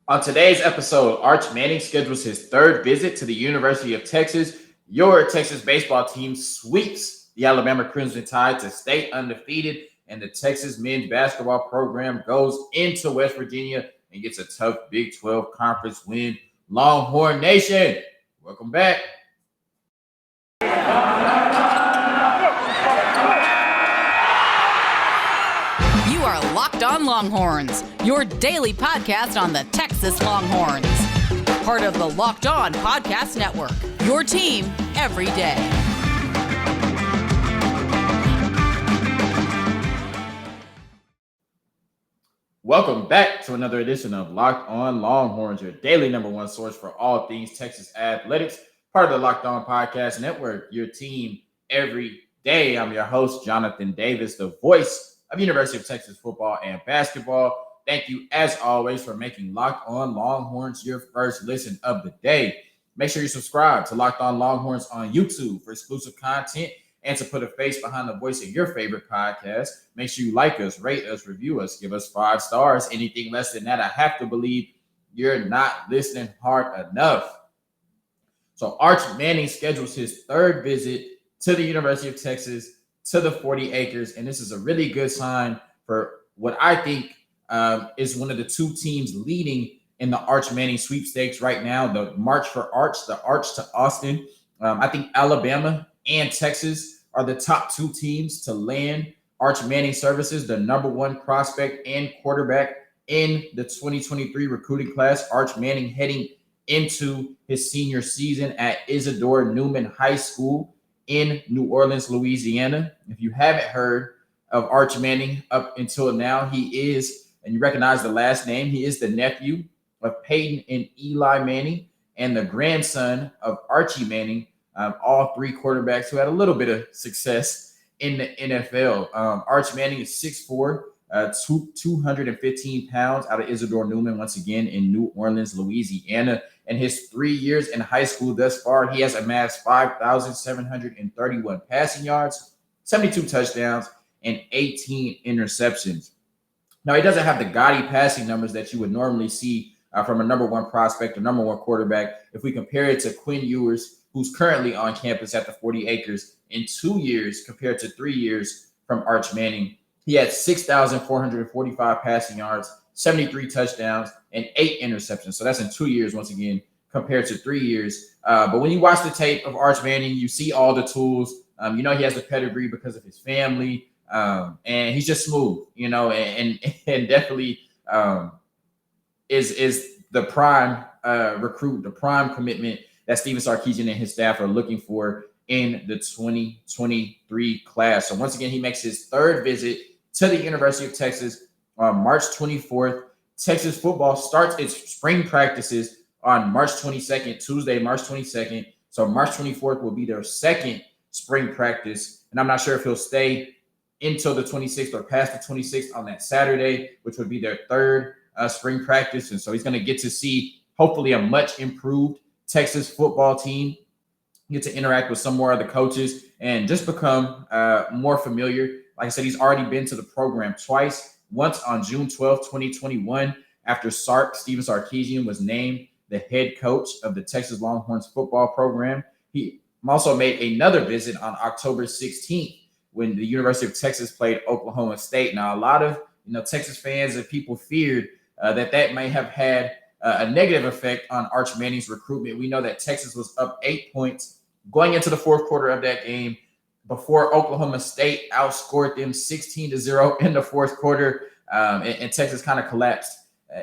On today's episode, Arch Manning schedules his third visit to the University of Texas. Your Texas baseball team sweeps the Alabama Crimson Tide to stay undefeated, and the Texas men's basketball program goes into West Virginia and gets a tough Big 12 conference win. Longhorn Nation, welcome back. You are Locked On Longhorns, your daily podcast on the Texas Longhorns. Part of the Locked On Podcast Network, your team every day. Welcome back to another edition of Locked On Longhorns, your daily number one source for all things Texas athletics. Part of the Locked On Podcast Network, your team every day. I'm your host, Jonathan Davis, the voice of University of Texas football and basketball. Thank you, as always, for making Locked On Longhorns your first listen of the day. Make sure you subscribe to Locked On Longhorns on YouTube for exclusive content and to put a face behind the voice of your favorite podcast. Make sure you like us, rate us, review us, give us 5 stars. Anything less than that, I have to believe you're not listening hard enough. So Arch Manning schedules his third visit to the University of Texas, to the 40 acres, and this is a really good sign for what I think is one of the two teams leading in the Arch Manning sweepstakes right now, the March for Arch, the Arch to Austin. I think Alabama and Texas are the top two teams to land Arch Manning services, the number one prospect and quarterback in the 2023 recruiting class. Arch Manning heading into his senior season at Isidore Newman High School in New Orleans, Louisiana. If you haven't heard of Arch Manning up until now, he is, and you recognize the last name, he is the nephew of Peyton and Eli Manning and the grandson of Archie Manning, all three quarterbacks who had a little bit of success in the NFL. Arch Manning is 6'4", 215 pounds, out of Isidore Newman, once again in New Orleans, Louisiana. In his 3 years in high school thus far, he has amassed 5,731 passing yards, 72 touchdowns, and 18 interceptions. Now, he doesn't have the gaudy passing numbers that you would normally see from a number one prospect or number one quarterback. If we compare it to Quinn Ewers, who's currently on campus at the 40 acres in 2 years compared to 3 years from Arch Manning, he had 6,445 passing yards, 73 touchdowns, and 8 interceptions. So that's in 2 years, once again, compared to 3 years. But when you watch the tape of Arch Manning, you see all the tools. He has the pedigree because of his family, and he's just smooth, and definitely is the prime recruit, the prime commitment that Steven Sarkisian and his staff are looking for in the 2023 class. So once again, he makes his third visit to the University of Texas on March 24th. Texas football starts its spring practices on March 22nd, Tuesday, March 22nd. So March 24th will be their second spring practice. And I'm not sure if he'll stay until the 26th or past the 26th on that Saturday, which would be their third spring practice. And so he's going to get to see, hopefully, a much improved Texas football team, get to interact with some more of the coaches and just become more familiar. Like I said, he's already been to the program twice, once on June 12th, 2021, after Steven Sarkisian was named the head coach of the Texas Longhorns football program. He also made another visit on October 16th when the University of Texas played Oklahoma State. Now, a lot of Texas fans and people feared that may have had a negative effect on Arch Manning's recruitment. We know that Texas was up 8 points going into the fourth quarter of that game before Oklahoma State outscored them 16-0 in the fourth quarter. And Texas kind of collapsed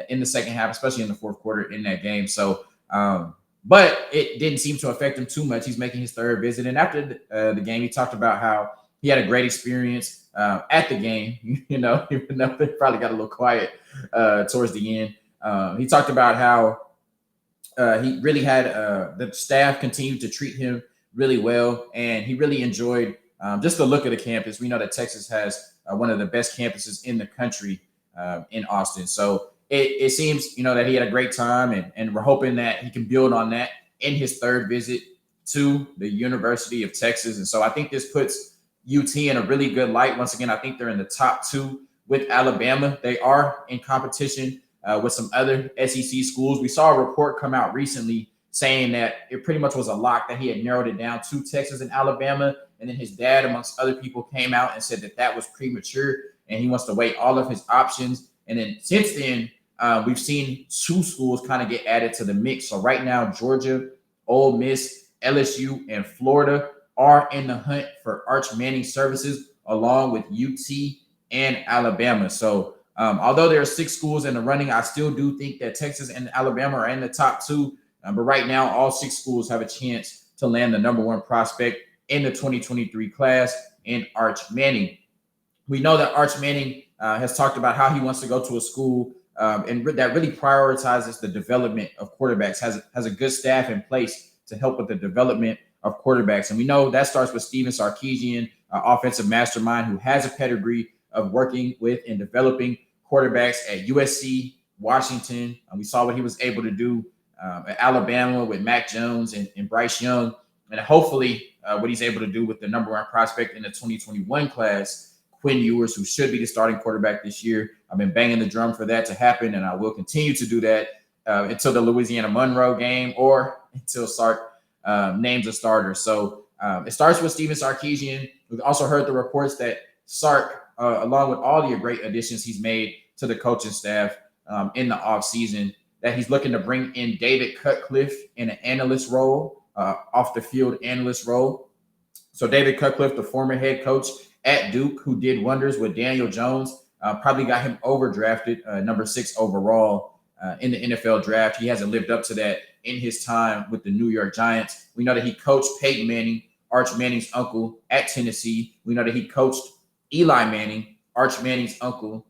in the second half, especially in the fourth quarter in that game. So, but it didn't seem to affect him too much. He's making his third visit. And after the game, he talked about how he had a great experience at the game, even though they probably got a little quiet towards the end. He talked about how he really had the staff continued to treat him really well, and he really enjoyed just the look of the campus. We know that Texas has one of the best campuses in the country in Austin. So it seems, that he had a great time, and we're hoping that he can build on that in his third visit to the University of Texas. And so I think this puts UT in a really good light. Once again, I think they're in the top two with Alabama. They are in competition with some other SEC schools. We saw a report come out recently saying that it pretty much was a lock that he had narrowed it down to Texas and Alabama. And then his dad, amongst other people, came out and said that that was premature and he wants to weigh all of his options. And then since then, we've seen 2 schools kind of get added to the mix. So right now, Georgia, Ole Miss, LSU, and Florida are in the hunt for Arch Manning services, along with UT and Alabama. So although there are 6 schools in the running, I still do think that Texas and Alabama are in the top 2. But right now, all 6 schools have a chance to land the number 1 prospect in the 2023 class in Arch Manning. We know that Arch Manning has talked about how he wants to go to a school and that really prioritizes the development of quarterbacks, has a good staff in place to help with the development of quarterbacks. And we know that starts with Steven Sarkisian, offensive mastermind who has a pedigree of working with and developing quarterbacks at USC, Washington. We saw what he was able to do at Alabama with Mac Jones and Bryce Young, and hopefully what he's able to do with the number 1 prospect in the 2021 class, Quinn Ewers, who should be the starting quarterback this year. I've been banging the drum for that to happen, and I will continue to do that until the Louisiana Monroe game or until Sark names a starter. So it starts with Steven Sarkisian. We've also heard the reports that Sark, along with all the great additions he's made to the coaching staff in the offseason, that he's looking to bring in David Cutcliffe in an analyst role, off the field analyst role. So David Cutcliffe, the former head coach at Duke, who did wonders with Daniel Jones, probably got him overdrafted, number 6 overall in the NFL draft. He hasn't lived up to that in his time with the New York Giants. We know that he coached Peyton Manning, Arch Manning's uncle, at Tennessee. We know that he coached Eli Manning, Arch Manning's uncle,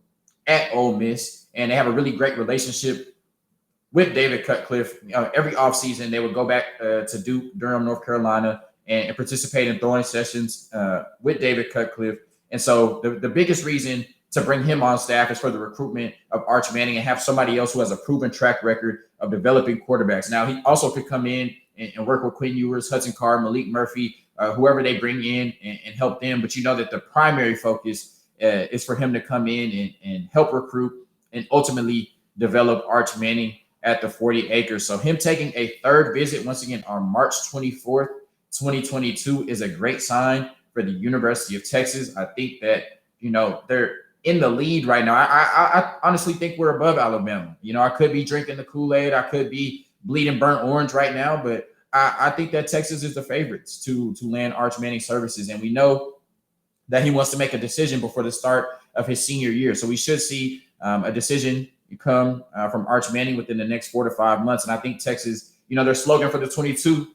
at Ole Miss. And they have a really great relationship with David Cutcliffe. Every offseason, they would go back to Duke, Durham, North Carolina, and participate in throwing sessions with David Cutcliffe. And so the biggest reason to bring him on staff is for the recruitment of Arch Manning and have somebody else who has a proven track record of developing quarterbacks. Now, he also could come in and work with Quinn Ewers, Hudson Card, Malik Murphy, whoever they bring in and help them. But you know that the primary focus is for him to come in and help recruit and ultimately develop Arch Manning at the 40 acres. So him taking a 3rd visit once again on March 24th, 2022 is a great sign for the University of Texas. I think that, they're in the lead right now. I honestly think we're above Alabama. I could be drinking the Kool-Aid. I could be bleeding burnt orange right now, but I think that Texas is the favorites to land Arch Manning services. And we know that he wants to make a decision before the start of his senior year. So we should see a decision come from Arch Manning within the next 4 to 5 months. And I think Texas, their slogan for the 22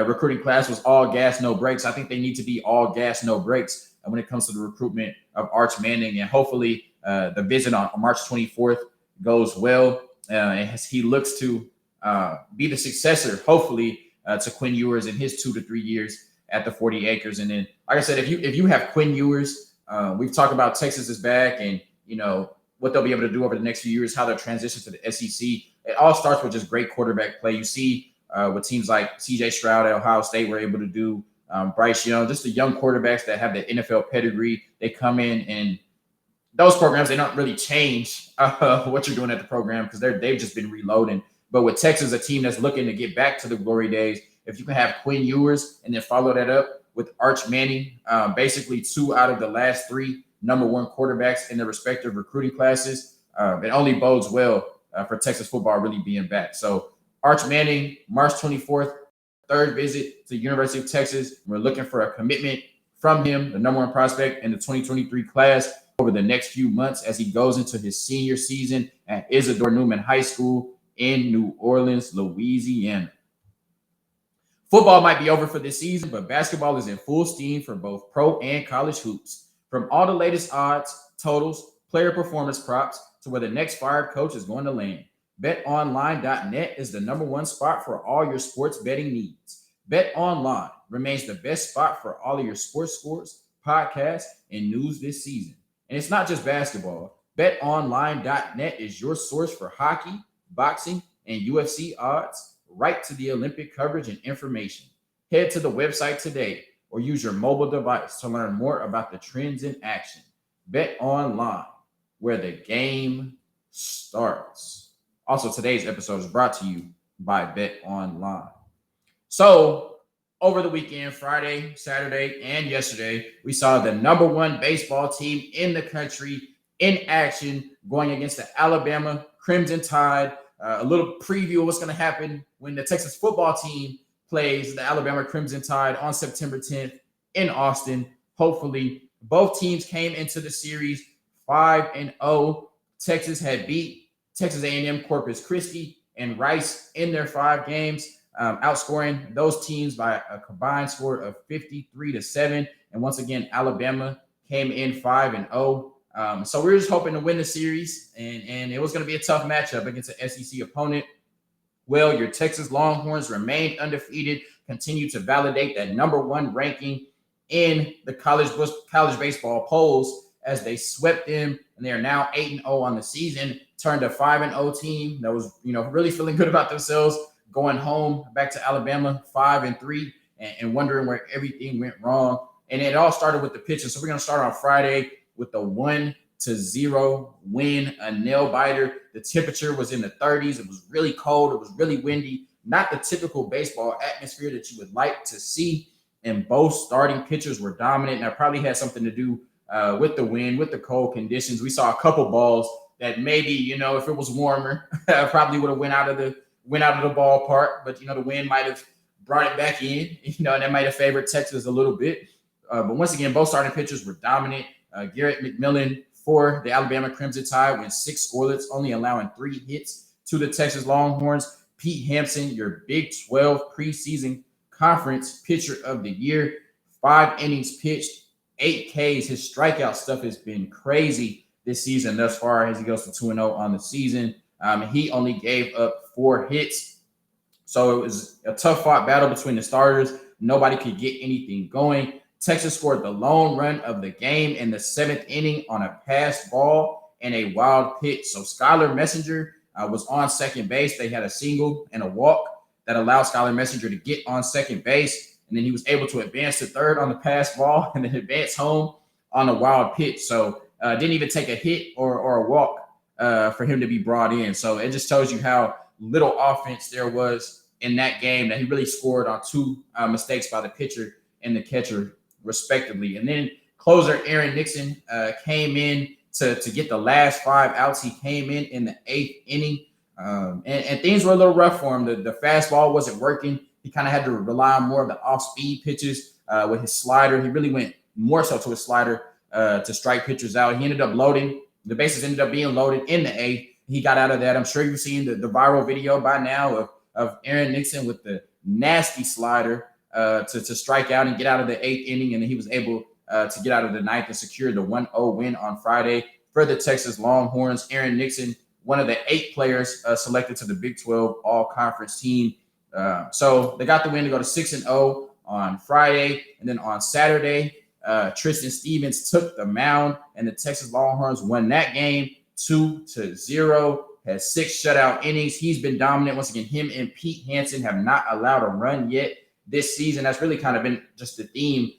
recruiting class was all gas, no brakes. I think they need to be all gas, no brakes when it comes to the recruitment of Arch Manning. And hopefully the visit on March 24th goes well as he looks to be the successor, hopefully, to Quinn Ewers in his 2 to 3 years at the 40 acres. And then, like I said, if you have Quinn Ewers, we've talked about Texas is back and, what they'll be able to do over the next few years, how they'll transition to the SEC. It all starts with just great quarterback play. You see what teams like CJ Stroud at Ohio State were able to do, Bryce Young, just the young quarterbacks that have the NFL pedigree. They come in and those programs, they don't really change what you're doing at the program because they've just been reloading. But with Texas, a team that's looking to get back to the glory days, if you can have Quinn Ewers and then follow that up with Arch Manning, basically 2 out of the last 3 number 1 quarterbacks in their respective recruiting classes, it only bodes well for Texas football really being back. So Arch Manning, March 24th, 3rd visit to the University of Texas. We're looking for a commitment from him, the number 1 prospect in the 2023 class, over the next few months as he goes into his senior season at Isidore Newman High School in New Orleans, Louisiana. Football might be over for this season, but basketball is in full steam for both pro and college hoops. From all the latest odds, totals, player performance props, to where the next fired coach is going to land, BetOnline.net is the number 1 spot for all your sports betting needs. BetOnline remains the best spot for all of your sports scores, podcasts, and news this season. And it's not just basketball. BetOnline.net is your source for hockey, boxing, and UFC odds, right to the Olympic coverage and information. Head to the website today or use your mobile device to learn more about the trends in action. BetOnline, where the game starts. Also, today's episode is brought to you by BetOnline. So, over the weekend, Friday, Saturday, and yesterday, we saw the number one baseball team in the country in action going against the Alabama Crimson Tide. A little preview of what's going to happen when the Texas football team plays the Alabama Crimson Tide on September 10th in Austin. Hopefully, both teams came into the series 5-0. Texas had beat Texas A&M, Corpus Christi, and Rice in their 5 games, outscoring those teams by a combined score of 53-7. And once again, Alabama came in 5-0. So we were just hoping to win the series, and it was going to be a tough matchup against an SEC opponent. Well, your Texas Longhorns remained undefeated, continued to validate that number one ranking in the college baseball polls as they swept them, and they are now 8-0 on the season, turned a 5-0 team that was, really feeling good about themselves, going home back to Alabama 5-3 and wondering where everything went wrong. And it all started with the pitching. So we're going to start on Friday with the 1-0 win, a nail biter. The temperature was in the 30s. It was really cold. It was really windy. Not the typical baseball atmosphere that you would like to see. And both starting pitchers were dominant. And that probably had something to do with the wind, with the cold conditions. We saw a couple balls that maybe, if it was warmer, probably would have went out of the ballpark. But, the wind might have brought it back in, and that might have favored Texas a little bit. But once again, both starting pitchers were dominant. Garrett McMillan for the Alabama Crimson Tide went 6 scoreless, only allowing 3 hits to the Texas Longhorns. Pete Hampson, your Big 12 preseason conference pitcher of the year, 5 innings pitched, 8 Ks. His strikeout stuff has been crazy this season thus far as he goes to 2-0 on the season. He only gave up 4 hits. So it was a tough-fought battle between the starters. Nobody could get anything going. Texas scored the lone run of the game in the 7th inning on a passed ball and a wild pitch. So Skylar Messenger was on second base. They had a single and a walk that allowed Skylar Messenger to get on second base. And then he was able to advance to third on the passed ball and then advance home on a wild pitch. So didn't even take a hit or a walk for him to be brought in. So it just tells you how little offense there was in that game, that he really scored on 2 mistakes by the pitcher and the catcher, respectively. And then closer Aaron Nixon came in to get the last 5 outs. He came in the 8th inning, and things were a little rough for him. The fastball wasn't working. He kind of had to rely on more of the off-speed pitches with his slider. He really went more so to his slider to strike pitchers out. He ended up loading. The bases ended up being loaded in the 8th. He got out of that. I'm sure you've seen the viral video by now of Aaron Nixon with the nasty slider to strike out and get out of the 8th inning. And then he was able to get out of the 9th and secure the 1-0 win on Friday for the Texas Longhorns. Aaron Nixon, one of the 8 players selected to the Big 12 all-conference team. So they got the win to go to 6-0 on Friday. And then on Saturday, Tristan Stevens took the mound, and the Texas Longhorns won that game 2-0. Had 6 shutout innings. He's been dominant. Once again, him and Pete Hampson have not allowed a run yet this season. That's really kind of been just the theme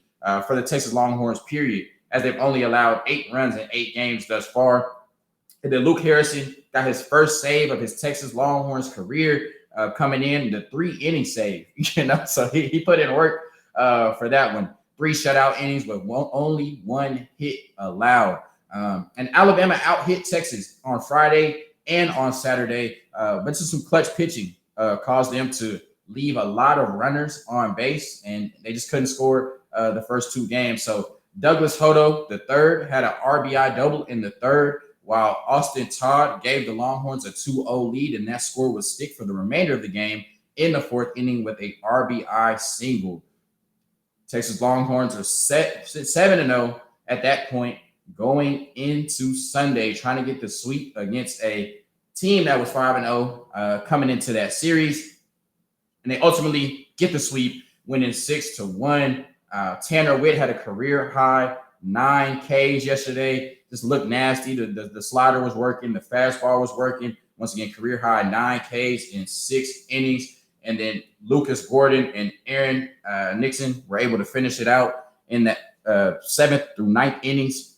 for the Texas Longhorns, period, as they've only allowed 8 runs in 8 games thus far. And then Luke Harrison got his first save of his Texas Longhorns career, coming in the 3-inning save. So he put in work for that one. 3 shutout innings with only 1 hit allowed. And Alabama out-hit Texas on Friday and on Saturday, but just some clutch pitching caused them to leave a lot of runners on base, and they just couldn't score the first 2 games. So Douglas Hodo, the third, had an RBI double in the 3rd, while Austin Todd gave the Longhorns a 2-0 lead, and that score would stick for the remainder of the game in the 4th inning with a RBI single. Texas Longhorns are set 7-0 at that point, going into Sunday, trying to get the sweep against a team that was 5-0 coming into that series. And they ultimately get the sweep, winning 6-1. Tanner Witt had a career high 9 Ks yesterday. Just looked nasty. The slider was working. The fastball was working. Once again, career high 9 Ks in 6 innings. And then Lucas Gordon and Aaron Nixon were able to finish it out in that 7th through 9th innings,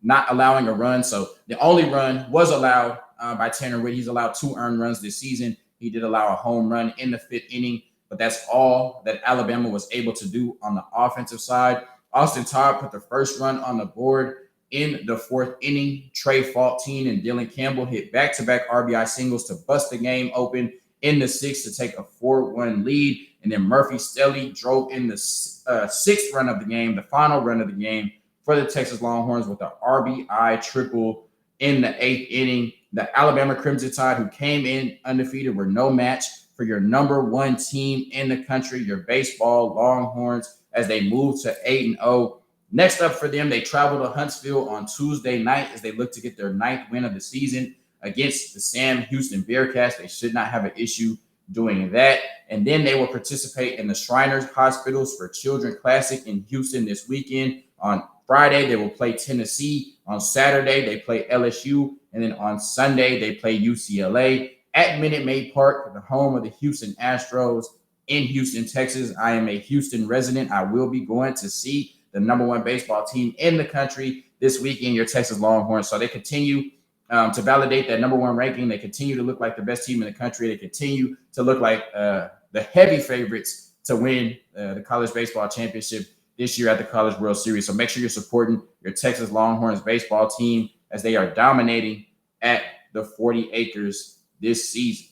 not allowing a run. So the only run was allowed by Tanner Witt. He's allowed 2 earned runs this season. He did allow a home run in the 5th inning, but that's all that Alabama was able to do on the offensive side. Austin Todd put the first run on the board in the 4th inning. Trey Faultine and Dylan Campbell hit back-to-back RBI singles to bust the game open in the 6th to take a 4-1 lead. And then Murphy Stelly drove in the 6th run of the game, the final run of the game for the Texas Longhorns with an RBI triple in the 8th inning. The Alabama Crimson Tide, who came in undefeated, were no match for your number 1 team in the country, your baseball Longhorns, as they move to 8-0. Next up for them, they travel to Huntsville on Tuesday night as they look to get their 9th win of the season against the Sam Houston Bearcats. They should not have an issue doing that. And then they will participate in the Shriners Hospitals for Children Classic in Houston this weekend. On Friday, they will play Tennessee. On Saturday, they play LSU. And then on Sunday, they play UCLA at Minute Maid Park, the home of the Houston Astros in Houston, Texas. I am a Houston resident. I will be going to see the number 1 baseball team in the country this weekend, your Texas Longhorns. So they continue to validate that number 1 ranking. They continue to look like the best team in the country. They continue to look like the heavy favorites to win the college baseball championship this year at the College World Series. So make sure you're supporting your Texas Longhorns baseball team as they are dominating at the 40 acres this season.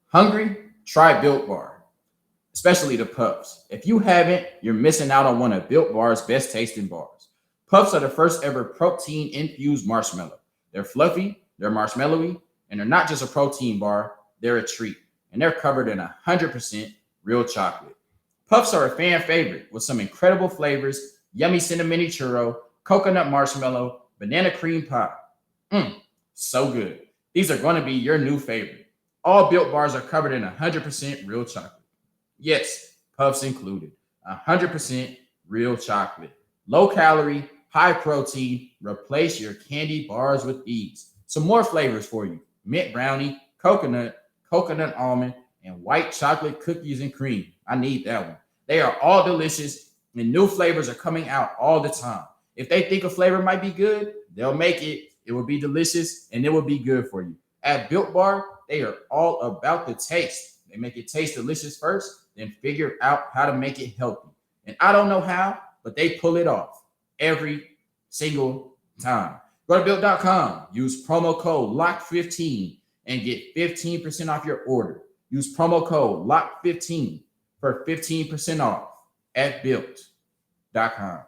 Hungry? Try Built Bar, especially the Puffs. If you haven't, you're missing out on one of Built Bar's best tasting bars. Puffs are the first ever protein-infused marshmallow. They're fluffy, they're marshmallowy, and they're not just a protein bar, they're a treat. And they're covered in 100% real chocolate. Puffs are a fan favorite with some incredible flavors: yummy cinnamon churro, coconut marshmallow, banana cream pie. So good. These are going to be your new favorite. All Built Bars are covered in 100% real chocolate. Yes, Puffs included. 100% real chocolate. Low calorie, high protein. Replace your candy bars with these. Some more flavors for you: mint brownie, coconut almond, and white chocolate cookies and cream. I need that one. They are all delicious, and new flavors are coming out all the time. If they think a flavor might be good, they'll make it. It will be delicious, and it will be good for you. At Built Bar, they are all about the taste. They make it taste delicious first, then figure out how to make it healthy. And I don't know how, but they pull it off every single time. Go to Built.com, use promo code LOCK15 and get 15% off your order. Use promo code LOCK15 for 15% off at Built.com.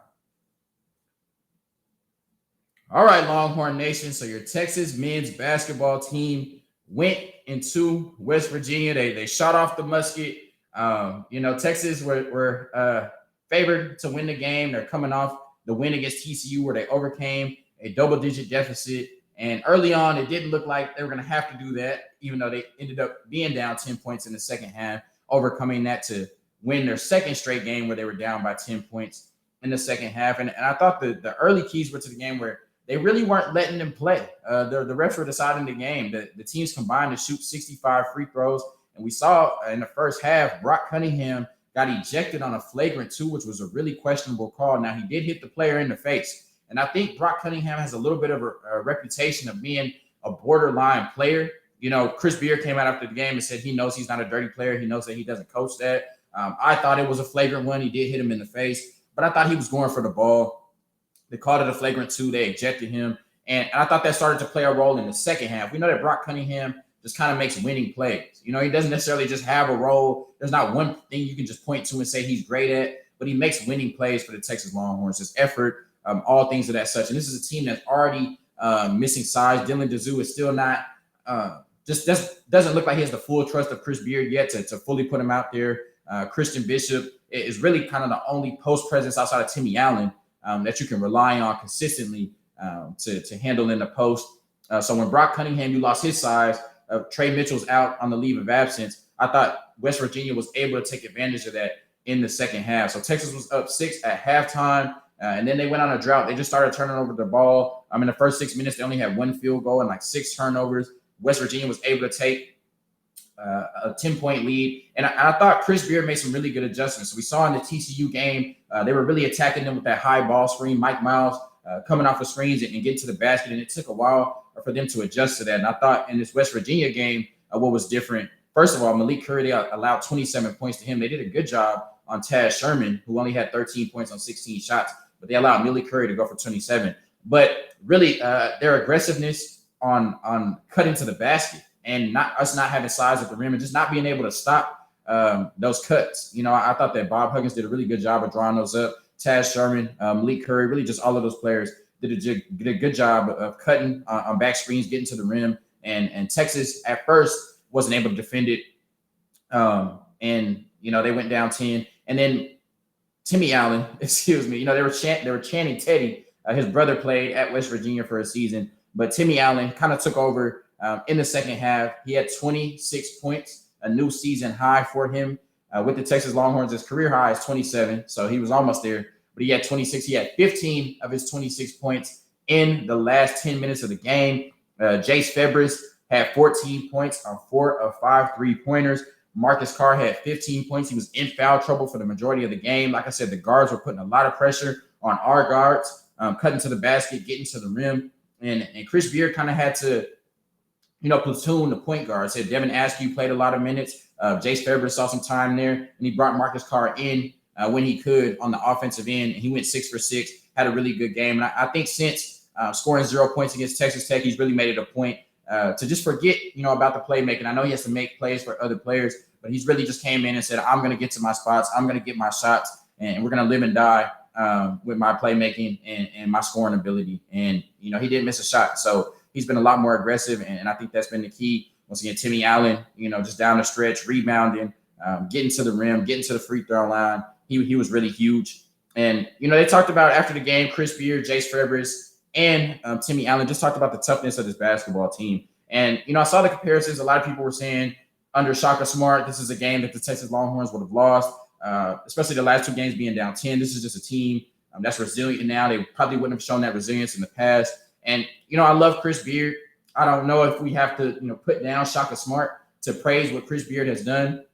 All right, Longhorn Nation. So your Texas men's basketball team went into West Virginia. They shot off the musket. Texas were favored to win the game. They're coming off the win against TCU where they overcame a double-digit deficit. And early on, it didn't look like they were going to have to do that, even though they ended up being down 10 points in the second half, overcoming that to win their second straight game where they were down by 10 points in the second half. And I thought the early keys were to the game where they really weren't letting them play. The refs were deciding the game. The teams combined to shoot 65 free throws. And we saw in the first half, Brock Cunningham got ejected on a flagrant 2, which was a really questionable call. Now, he did hit the player in the face. And I think Brock Cunningham has a little bit of a reputation of being a borderline player. Chris Beard came out after the game and said he knows he's not a dirty player. He knows that he doesn't coach that. I thought it was a flagrant one. He did hit him in the face, but I thought he was going for the ball. They called it a flagrant 2. They ejected him. And I thought that started to play a role in the second half. We know that Brock Cunningham just kind of makes winning plays. He doesn't necessarily just have a role. There's not one thing you can just point to and say he's great at, but he makes winning plays for the Texas Longhorns. His effort, all things of that such. And this is a team that's already missing size. Dylan Dizu is still not just doesn't look like he has the full trust of Chris Beard yet to fully put him out there. Christian Bishop is really kind of the only post presence outside of Timmy Allen that you can rely on consistently to handle in the post. So when Brock Cunningham, you lost his size, Trey Mitchell's out on the leave of absence, I thought West Virginia was able to take advantage of that in the second half. So Texas was up 6 at halftime, and then they went on a drought. They just started turning over the ball. In the first 6 minutes, they only had 1 field goal and like 6 turnovers. West Virginia was able to take a 10-point lead. And I thought Chris Beard made some really good adjustments. So we saw in the TCU game, they were really attacking them with that high ball screen. Mike Miles coming off the screens and getting to the basket. And it took a while for them to adjust to that. And I thought in this West Virginia game, what was different, first of all, Malik Curry, they allowed 27 points to him. They did a good job on Taz Sherman, who only had 13 points on 16 shots, but they allowed Malik Curry to go for 27. But really, their aggressiveness on cutting to the basket and not having size at the rim and just not being able to stop those cuts. I thought that Bob Huggins did a really good job of drawing those up. Taz Sherman, Malik Curry, really just all of those players did a good job of cutting on back screens, getting to the rim. And Texas at first wasn't able to defend it. They went down 10. And then Timmy Allen, excuse me, they were chanting Teddy. His brother played at West Virginia for a season, but Timmy Allen kind of took over in the second half. He had 26 points, a new season high for him with the Texas Longhorns. His career high is 27, so he was almost there. But he had 26. He had 15 of his 26 points in the last 10 minutes of the game. Jace Febres had 14 points on 4 of 5 3-pointers. Marcus Carr had 15 points. He was in foul trouble for the majority of the game. Like I said, the guards were putting a lot of pressure on our guards, cutting to the basket, getting to the rim. And Chris Beard kind of had to, platoon the point guards. Said Devin Askew played a lot of minutes. Jace Febres saw some time there, and he brought Marcus Carr in when he could on the offensive end. And he went 6 for 6, had a really good game. And I think since scoring 0 points against Texas Tech, he's really made it a point to just forget, about the playmaking. I know he has to make plays for other players, but he's really just came in and said, I'm going to get to my spots. I'm going to get my shots, and we're going to live and die with my playmaking and my scoring ability. And, he didn't miss a shot. So he's been a lot more aggressive, and I think that's been the key. Once again, Timmy Allen, just down the stretch, rebounding, getting to the rim, getting to the free throw line. He was really huge. And, they talked about after the game, Chris Beard, Jace Febres, and Timmy Allen just talked about the toughness of this basketball team. And, I saw the comparisons. A lot of people were saying under Shaka Smart, this is a game that the Texas Longhorns would have lost, especially the last 2 games being down 10. This is just a team that's resilient now. They probably wouldn't have shown that resilience in the past. And, I love Chris Beard. I don't know if we have to, put down Shaka Smart to praise what Chris Beard has done.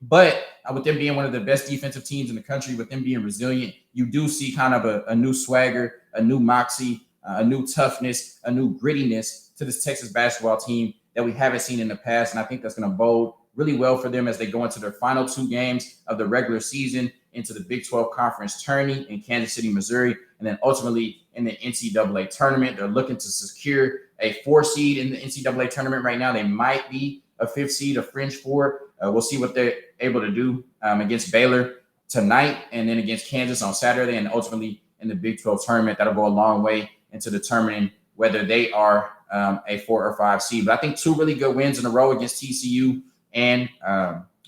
But with them being one of the best defensive teams in the country, with them being resilient, you do see kind of a new swagger, a new moxie, a new toughness, a new grittiness to this Texas basketball team that we haven't seen in the past. And I think that's going to bode really well for them as they go into their final 2 games of the regular season, into the Big 12 Conference tourney in Kansas City, Missouri, and then ultimately in the NCAA tournament. They're looking to secure a 4 seed in the NCAA tournament right now. They might be a 5th seed, a fringe 4. We'll see what they're able to do against Baylor tonight and then against Kansas on Saturday, and ultimately in the Big 12 tournament. That'll go a long way into determining whether they are a 4 or 5 seed. But I think 2 really good wins in a row against TCU and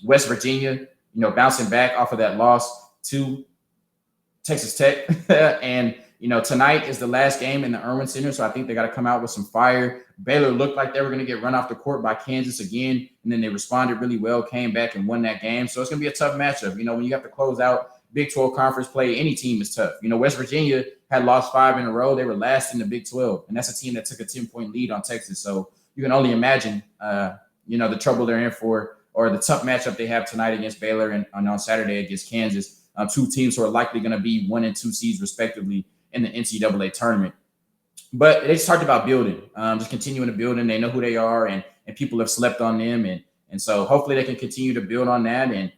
West Virginia, bouncing back off of that loss to Texas Tech. And, tonight is the last game in the Irwin Center, so I think they got to come out with some fire. Baylor looked like they were going to get run off the court by Kansas again, and then they responded really well, came back and won that game. So it's going to be a tough matchup. When you have to close out Big 12 conference play, any team is tough. West Virginia had lost 5 in a row. They were last in the Big 12, and that's a team that took a 10-point lead on Texas. So you can only imagine, the trouble they're in for, or the tough matchup they have tonight against Baylor and on Saturday against Kansas. 2 teams who are likely going to be 1 and 2 seeds respectively in the NCAA tournament. But they just talked about building, just continuing to build, and they know who they are, and people have slept on them. And so hopefully they can continue to build on that and,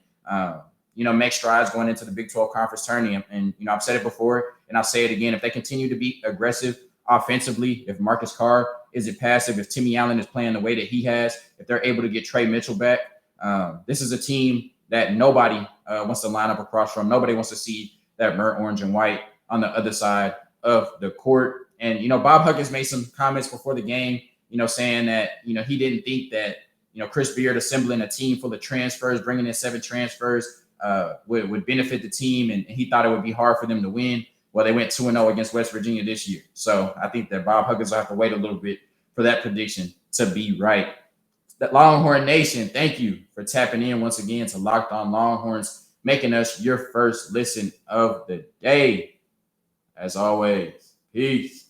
make strides going into the Big 12 conference tourney. And, I've said it before and I'll say it again. If they continue to be aggressive offensively, if Marcus Carr isn't passive, if Timmy Allen is playing the way that he has, if they're able to get Trey Mitchell back, this is a team that nobody wants to line up across from. Nobody wants to see that burnt orange and white on the other side of the court. And, Bob Huggins made some comments before the game, saying that, he didn't think that, Chris Beard assembling a team full of transfers, bringing in 7 transfers would benefit the team. And he thought it would be hard for them to win. Well, they went 2-0 against West Virginia this year. So I think that Bob Huggins will have to wait a little bit for that prediction to be right. That Longhorn Nation, thank you for tapping in once again to Locked On Longhorns, making us your first listen of the day. As always, peace.